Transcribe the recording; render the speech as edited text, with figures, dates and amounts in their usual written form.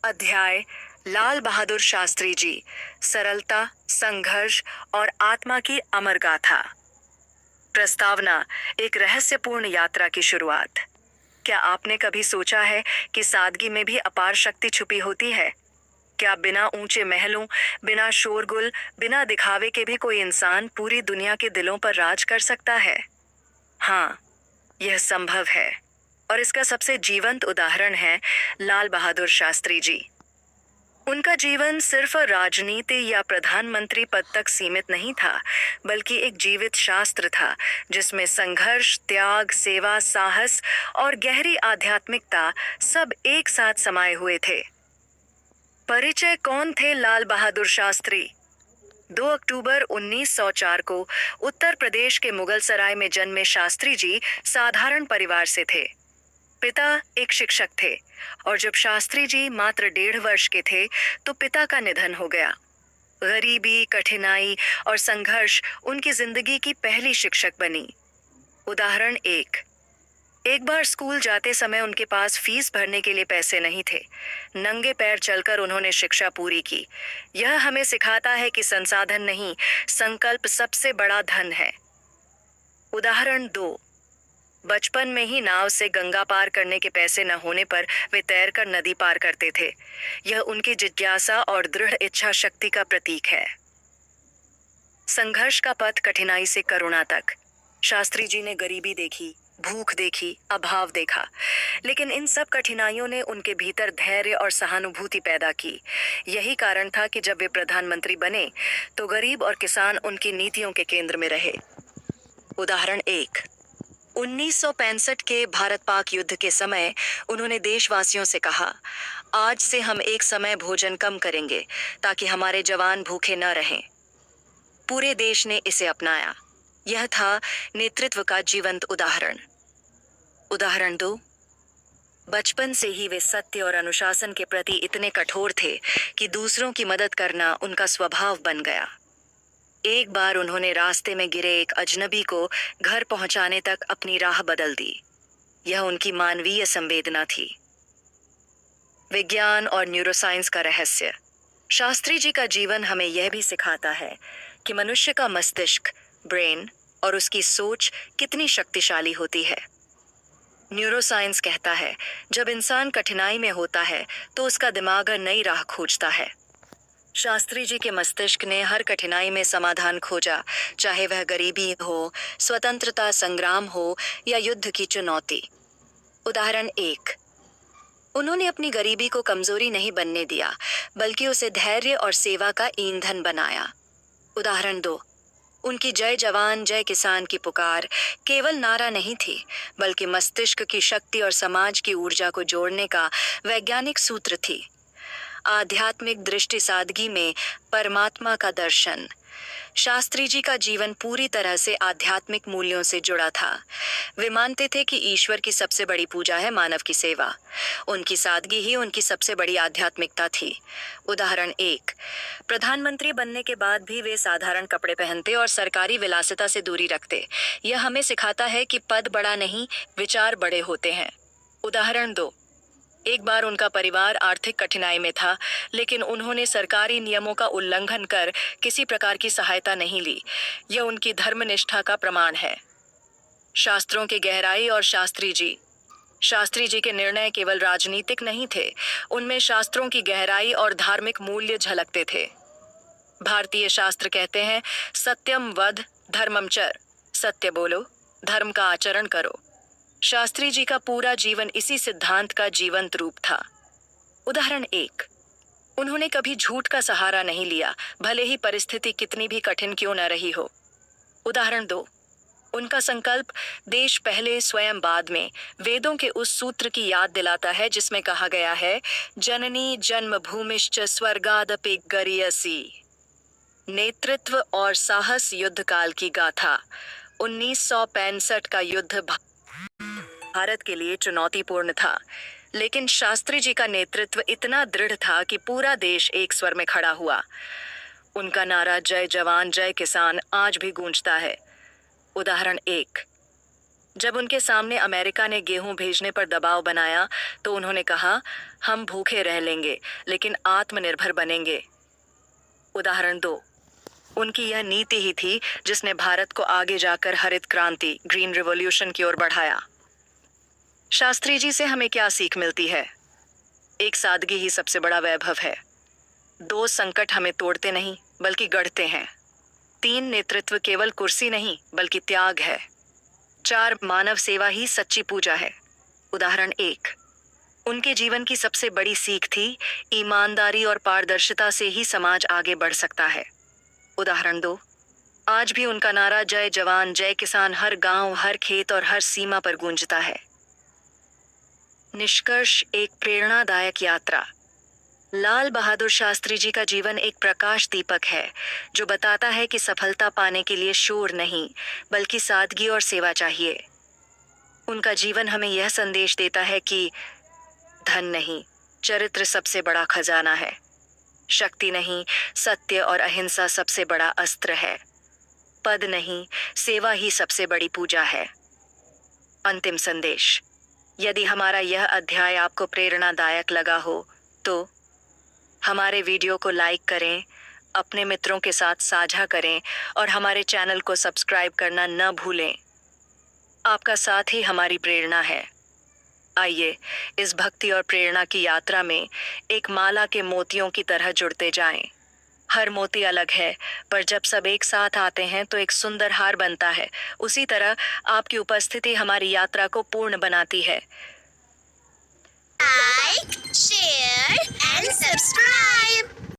अध्याय लाल बहादुर शास्त्री जी, सरलता, संघर्ष और आत्मा की अमर गाथा। प्रस्तावना, एक रहस्यपूर्ण यात्रा की शुरुआत। क्या आपने कभी सोचा है कि सादगी में भी अपार शक्ति छुपी होती है? क्या बिना ऊंचे महलों, बिना शोरगुल, बिना दिखावे के भी कोई इंसान पूरी दुनिया के दिलों पर राज कर सकता है? हाँ, यह संभव है। और इसका सबसे जीवंत उदाहरण है लाल बहादुर शास्त्री जी। उनका जीवन सिर्फ राजनीति या प्रधानमंत्री पद तक सीमित नहीं था, बल्कि एक जीवित शास्त्र था जिसमें संघर्ष, त्याग, सेवा, साहस और गहरी आध्यात्मिकता सब एक साथ समाये हुए थे। परिचय, कौन थे लाल बहादुर शास्त्री? 2 अक्टूबर 1904 को उत्तर प्रदेश के मुगलसराय में जन्मे शास्त्री जी साधारण परिवार से थे। पिता एक शिक्षक थे और जब शास्त्री जी मात्र 1.5 वर्ष के थे तो पिता का निधन हो गया। गरीबी, कठिनाई और संघर्ष उनकी जिंदगी की पहली शिक्षक बनी। उदाहरण एक बार स्कूल जाते समय उनके पास फीस भरने के लिए पैसे नहीं थे। नंगे पैर चलकर उन्होंने शिक्षा पूरी की। यह हमें सिखाता है कि संसाधन नहीं, संकल्प सबसे बड़ा धन है। उदाहरण 2, बचपन में ही नाव से गंगा पार करने के पैसे न होने पर वे तैरकर नदी पार करते थे। यह उनकी जिज्ञासा और दृढ़ इच्छा शक्ति का प्रतीक है। संघर्ष का पथ, कठिनाई से करुणा तक। शास्त्री जी ने गरीबी देखी, भूख देखी, अभाव देखा, लेकिन इन सब कठिनाइयों ने उनके भीतर धैर्य और सहानुभूति पैदा की। यही कारण था कि जब वे प्रधानमंत्री बने तो गरीब और किसान उनकी नीतियों के केंद्र में रहे। उदाहरण 1, 1965 के भारत पाक युद्ध के समय उन्होंने देशवासियों से कहा, आज से हम एक समय भोजन कम करेंगे ताकि हमारे जवान भूखे न रहें। पूरे देश ने इसे अपनाया। यह था नेतृत्व का जीवंत उदाहरण। उदाहरण 2, बचपन से ही वे सत्य और अनुशासन के प्रति इतने कठोर थे कि दूसरों की मदद करना उनका स्वभाव बन गया। एक बार उन्होंने रास्ते में गिरे एक अजनबी को घर पहुंचाने तक अपनी राह बदल दी। यह उनकी मानवीय संवेदना थी। विज्ञान और न्यूरोसाइंस का रहस्य। शास्त्री जी का जीवन हमें यह भी सिखाता है कि मनुष्य का मस्तिष्क, ब्रेन और उसकी सोच कितनी शक्तिशाली होती है। न्यूरोसाइंस कहता है, जब इंसान कठिनाई में होता है तो उसका दिमाग नई राह खोजता है। शास्त्री जी के मस्तिष्क ने हर कठिनाई में समाधान खोजा, चाहे वह गरीबी हो, स्वतंत्रता संग्राम हो या युद्ध की चुनौती। उदाहरण 1, उन्होंने अपनी गरीबी को कमजोरी नहीं बनने दिया, बल्कि उसे धैर्य और सेवा का ईंधन बनाया। उदाहरण 2, उनकी जय जवान जय किसान की पुकार केवल नारा नहीं थी, बल्कि मस्तिष्क की शक्ति और समाज की ऊर्जा को जोड़ने का वैज्ञानिक सूत्र थी। आध्यात्मिक दृष्टि, सादगी में परमात्मा का दर्शन। शास्त्री जी का जीवन पूरी तरह से आध्यात्मिक मूल्यों से जुड़ा था। वे मानते थे कि ईश्वर की सबसे बड़ी पूजा है मानव की सेवा। उनकी सादगी ही उनकी सबसे बड़ी आध्यात्मिकता थी। उदाहरण 1, प्रधानमंत्री बनने के बाद भी वे साधारण कपड़े पहनते और सरकारी विलासिता से दूरी रखते। यह हमें सिखाता है कि पद बड़ा नहीं, विचार बड़े होते हैं। उदाहरण 2, एक बार उनका परिवार आर्थिक कठिनाई में था, लेकिन उन्होंने सरकारी नियमों का उल्लंघन कर किसी प्रकार की सहायता नहीं ली। यह उनकी धर्मनिष्ठा का प्रमाण है। शास्त्रों की गहराई और शास्त्री जी के निर्णय केवल राजनीतिक नहीं थे, उनमें शास्त्रों की गहराई और धार्मिक मूल्य झलकते थे। भारतीय शास्त्र कहते हैं, सत्यम वद धर्मम चर, सत्य बोलो, धर्म का आचरण करो। शास्त्री जी का पूरा जीवन इसी सिद्धांत का जीवंत रूप था। उदाहरण 1, उन्होंने कभी झूठ का सहारा नहीं लिया, भले ही परिस्थिति कितनी भी कठिन क्यों न रही हो। उदाहरण 2, उनका संकल्प देश पहले स्वयं बाद में वेदों के उस सूत्र की याद दिलाता है जिसमें कहा गया है, जननी जन्मभूमिश्च स्वर्गादपि गरीयसी। नेतृत्व और साहस, युद्ध काल की गाथा। 1965 का युद्ध भारत के लिए चुनौतीपूर्ण था, लेकिन शास्त्री जी का नेतृत्व इतना दृढ़ था कि पूरा देश एक स्वर में खड़ा हुआ। उनका नारा जय जवान जय किसान आज भी गूंजता है। उदाहरण 1, जब उनके सामने अमेरिका ने गेहूं भेजने पर दबाव बनाया तो उन्होंने कहा, हम भूखे रह लेंगे लेकिन आत्मनिर्भर बनेंगे। उदाहरण 2, उनकी यह नीति ही थी जिसने भारत को आगे जाकर हरित क्रांति ग्रीन रिवॉल्यूशन की ओर बढ़ाया। शास्त्री जी से हमें क्या सीख मिलती है? एक सादगी ही सबसे बड़ा वैभव है। 2 संकट हमें तोड़ते नहीं बल्कि गढ़ते हैं। 3 नेतृत्व केवल कुर्सी नहीं बल्कि त्याग है। 4 मानव सेवा ही सच्ची पूजा है। उदाहरण 1, उनके जीवन की सबसे बड़ी सीख थी, ईमानदारी और पारदर्शिता से ही समाज आगे बढ़ सकता है। उदाहरण 2, आज भी उनका नारा जय जवान जय किसान हर गांव, हर खेत और हर सीमा पर गूंजता है। निष्कर्ष, एक प्रेरणादायक यात्रा। लाल बहादुर शास्त्री जी का जीवन एक प्रकाश दीपक है जो बताता है कि सफलता पाने के लिए शोर नहीं बल्कि सादगी और सेवा चाहिए। उनका जीवन हमें यह संदेश देता है कि धन नहीं, चरित्र सबसे बड़ा खजाना है। शक्ति नहीं, सत्य और अहिंसा सबसे बड़ा अस्त्र है। पद नहीं, सेवा ही सबसे बड़ी पूजा है। अंतिम संदेश, यदि हमारा यह अध्याय आपको प्रेरणादायक लगा हो तो हमारे वीडियो को लाइक करें, अपने मित्रों के साथ साझा करें और हमारे चैनल को सब्सक्राइब करना न भूलें। आपका साथ ही हमारी प्रेरणा है। आइए इस भक्ति और प्रेरणा की यात्रा में एक माला के मोतियों की तरह जुड़ते जाएं। हर मोती अलग है, पर जब सब एक साथ आते हैं तो एक सुंदर हार बनता है। उसी तरह आपकी उपस्थिति हमारी यात्रा को पूर्ण बनाती है। Like, share, and subscribe.